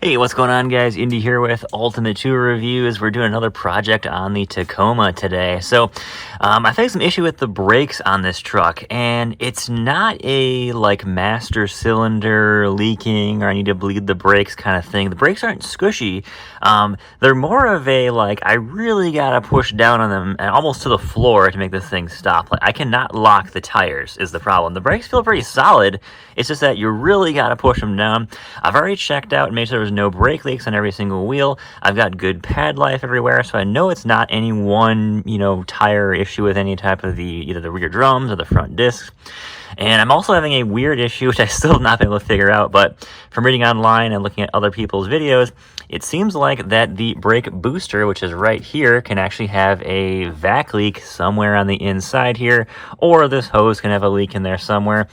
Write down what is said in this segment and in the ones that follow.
Hey, what's going on, guys? Indy here with Ultimate Tour Reviews. We're doing another project on the Tacoma today. So, I faced some issue with the brakes on this truck, and it's not a master cylinder leaking or I need to bleed the brakes kind of thing. The brakes aren't squishy. They're more of a I really gotta push down on them and almost to the floor to make this thing stop. I cannot lock the tires is the problem. The brakes feel pretty solid. It's just that you really gotta push them down. I've already checked out and made sure there's no brake leaks on every single wheel. I've got good pad life everywhere, so I know it's not any one, tire issue with any type of either the rear drums or the front discs. And I'm also having a weird issue, which I still have not been able to figure out, but from reading online and looking at other people's videos, it seems like that the brake booster, which is right here, can actually have a vac leak somewhere on the inside here, or this hose can have a leak in there somewhere,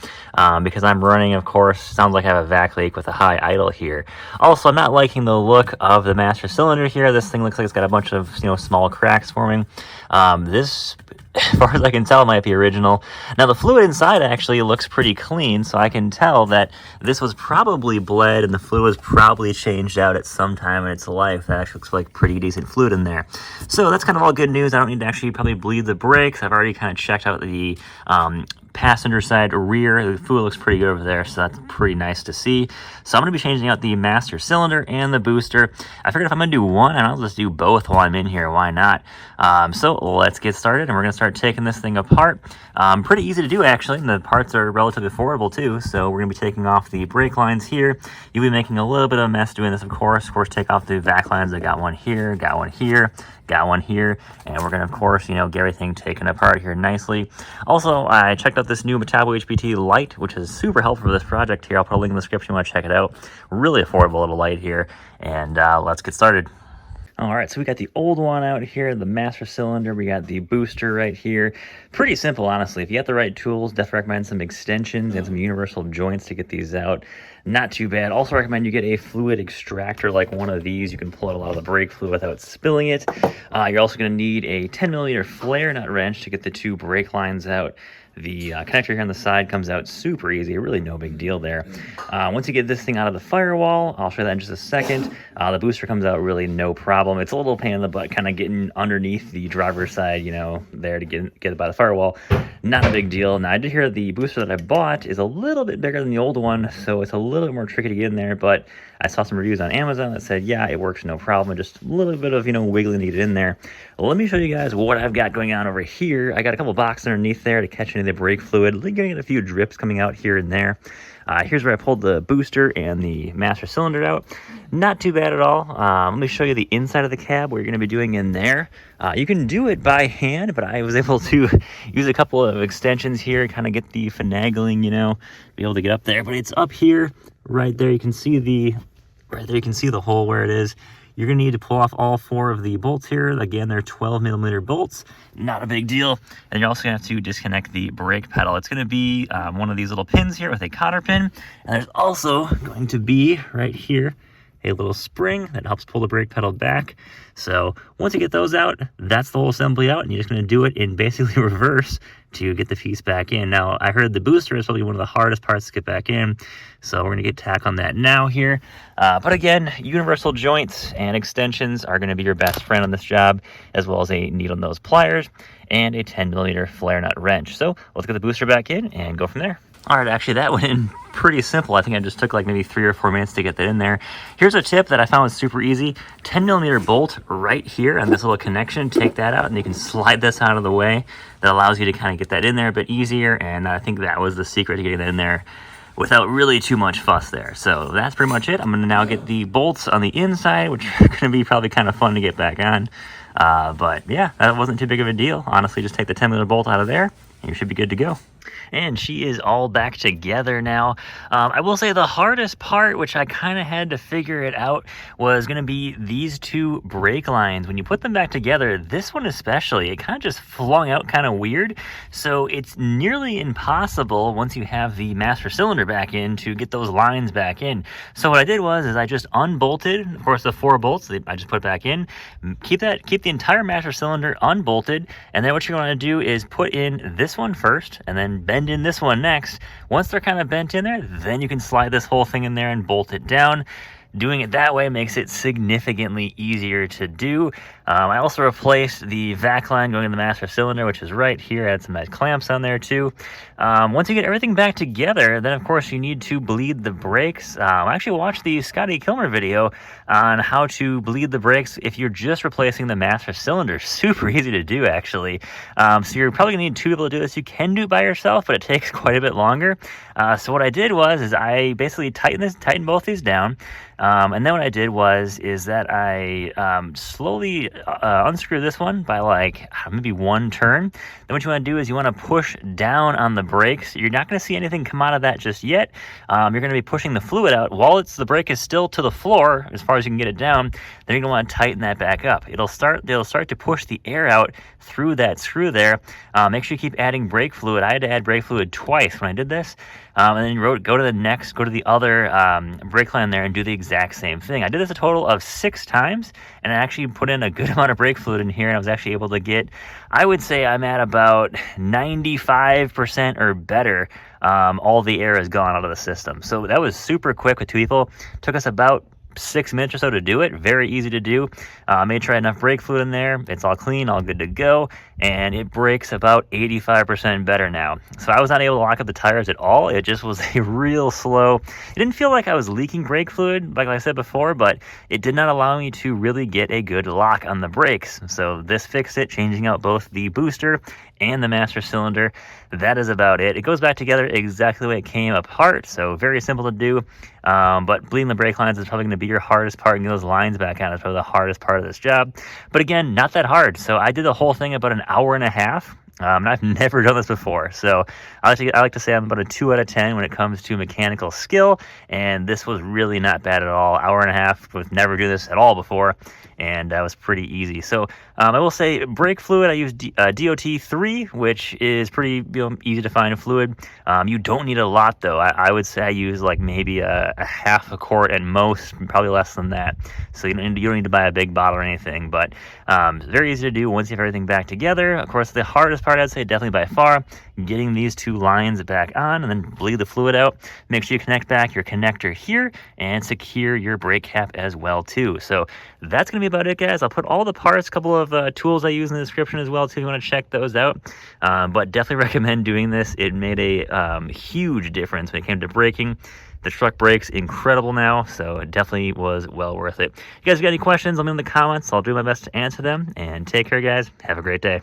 because I'm running, of course, sounds like I have a vac leak with a high idle here. Also, I'm not liking the look of the master cylinder here. This thing looks like it's got a bunch of, small cracks forming. This, as far as I can tell, might be original. Now, the fluid inside actually looks pretty clean, so I can tell that this was probably bled and the fluid was probably changed out at some time in its life. That actually looks like pretty decent fluid in there. So that's kind of all good news. I don't need to actually probably bleed the brakes. I've already kind of checked out the passenger side rear. The fluid looks pretty good over there, so that's pretty nice to see. So I'm going to be changing out the master cylinder and the booster. I figured if I'm going to do one, I'll just do both while I'm in here. Why not? So let's get started, and we're going to start taking this thing apart. Pretty easy to do, actually, and the parts are relatively affordable too. So we're going to be taking off the brake lines here. You'll be making a little bit of a mess doing this, of course. Of course, take off the vac lines. I got one here, got one here, got one here, and we're going to, of course, get everything taken apart here nicely. Also, I checked out this new Metabo HPT light, which is super helpful for this project here. I'll put a link in the description if you want to check it out. Really affordable little light here, and let's get started. All right, so we got the old one out here, the master cylinder. We got the booster right here. Pretty simple, honestly. If you got the right tools, definitely recommend some extensions and some universal joints to get these out. Not too bad. Also recommend you get a fluid extractor like one of these. You can pull out a lot of the brake fluid without spilling it. You're also going to need a 10mm flare nut wrench to get the two brake lines out. The connector here on the side comes out super easy, really no big deal there. Once you get this thing out of the firewall, I'll show that in just a second. The booster comes out really no problem. It's a little pain in the butt kind of getting underneath the driver's side, there to get it by the firewall. Not a big deal. Now, I did hear the booster that I bought is a little bit bigger than the old one, so it's a little bit more tricky to get in there, but I saw some reviews on Amazon that said, yeah, it works no problem, just a little bit of, wiggling to get it in there. Well, let me show you guys what I've got going on over here. I got a couple boxes underneath there to catch any of the brake fluid, getting a few drips coming out here and there. Here's where I pulled the booster and the master cylinder out. Not too bad at all. Let me show you the inside of the cab, what you're going to be doing in there. You can do it by hand, but I was able to use a couple of extensions here, kind of get the finagling, be able to get up there. But it's up here, right there. You can see the hole where it is. You're going to need to pull off all four of the bolts here. Again, they're 12mm bolts. Not a big deal. And you're also going to have to disconnect the brake pedal. It's going to be one of these little pins here with a cotter pin. And there's also going to be, right here, a little spring that helps pull the brake pedal back. So once you get those out, that's the whole assembly out, and you're just going to do it in basically reverse to get the piece back in. Now, I heard the booster is probably one of the hardest parts to get back in, so we're going to get tack on that now here. But again, universal joints and extensions are going to be your best friend on this job, as well as a needle nose pliers and a 10mm flare nut wrench. So let's get the booster back in and go from there. All right, actually, that went in pretty simple. I think I just took maybe 3 or 4 minutes to get that in there. Here's a tip that I found was super easy. 10mm bolt right here on this little connection. Take that out, and you can slide this out of the way. That allows you to kind of get that in there a bit easier, and I think that was the secret to getting that in there without really too much fuss there. So that's pretty much it. I'm going to now get the bolts on the inside, which are going to be probably kind of fun to get back on. But yeah, that wasn't too big of a deal. Honestly, just take the 10mm bolt out of there, and you should be good to go. And she is all back together now. I will say the hardest part, which I kind of had to figure it out, was going to be these two brake lines. When you put them back together, this one especially, it kind of just flung out kind of weird. So it's nearly impossible once you have the master cylinder back in to get those lines back in. So what I did was I just unbolted, of course, the 4 bolts. I just put back in. Keep the entire master cylinder unbolted, and then what you're going to do is put in this one first, and then bend in this one next. Once they're kind of bent in there, then you can slide this whole thing in there and bolt it down. doing it that way makes it significantly easier to do. I also replaced the vac line going in the master cylinder, which is right here. I had some nice clamps on there too. Once you get everything back together, then of course you need to bleed the brakes. I actually watched the Scotty Kilmer video on how to bleed the brakes if you're just replacing the master cylinder. Super easy to do, actually. So you're probably gonna need 2 people to do this. You can do it by yourself, but it takes quite a bit longer. So what I did is I basically tightened both these down. And then what I did is that I slowly unscrew this one by like maybe 1 turn. Then what you want to do is you want to push down on the brakes. You're not going to see anything come out of that just yet. You're going to be pushing the fluid out while the brake is still to the floor as far as you can get it down. Then you're going to want to tighten that back up. They'll start to push the air out through that screw there. Make sure you keep adding brake fluid. I had to add brake fluid twice when I did this. And then go to the other brake line there and do the exact same thing. I did this a total of 6 times, and I actually put in a good amount of brake fluid in here, and I was actually able to get, I would say I'm at about 95% or better. All the air is gone out of the system. So that was super quick with 2 people. Took us about 6 minutes or so to do it. Very easy to do. Made sure I had enough brake fluid in there. It's all clean, all good to go, and it brakes about 85% better now. So I was not able to lock up the tires at all. It just was a real slow. It didn't feel like I was leaking brake fluid, like I said before, but it did not allow me to really get a good lock on the brakes. So this fixed it, changing out both the booster and the master cylinder. That is about it. It goes back together exactly the way it came apart, so very simple to do. But bleeding the brake lines is probably going to be your hardest part, and getting those lines back on is probably the hardest part of this job. But again, not that hard. So I did the whole thing about an hour and a half. And I've never done this before, so I like to say I'm about a 2 out of 10 when it comes to mechanical skill, and this was really not bad at all. Hour and a half, with never do this at all before, and that was pretty easy. So I will say brake fluid, I use DOT3, which is pretty easy to find fluid. You don't need a lot though. I would say I use like maybe a half a quart at most, probably less than that. So you don't need to buy a big bottle or anything, but very easy to do once you have everything back together. Of course, the hardest part, I'd say, definitely by far, getting these 2 lines back on and then bleed the fluid out. Make sure you connect back your connector here and secure your brake cap as well too. So that's going to be about it, guys. I'll put all the parts, a couple of tools I use in the description as well too if you want to check those out. But definitely recommend doing this. It made a huge difference when it came to braking. The truck brakes incredible now, so it definitely was well worth it. If you guys got any questions, let me know in the comments. I'll do my best to answer them. And take care, guys. Have a great day.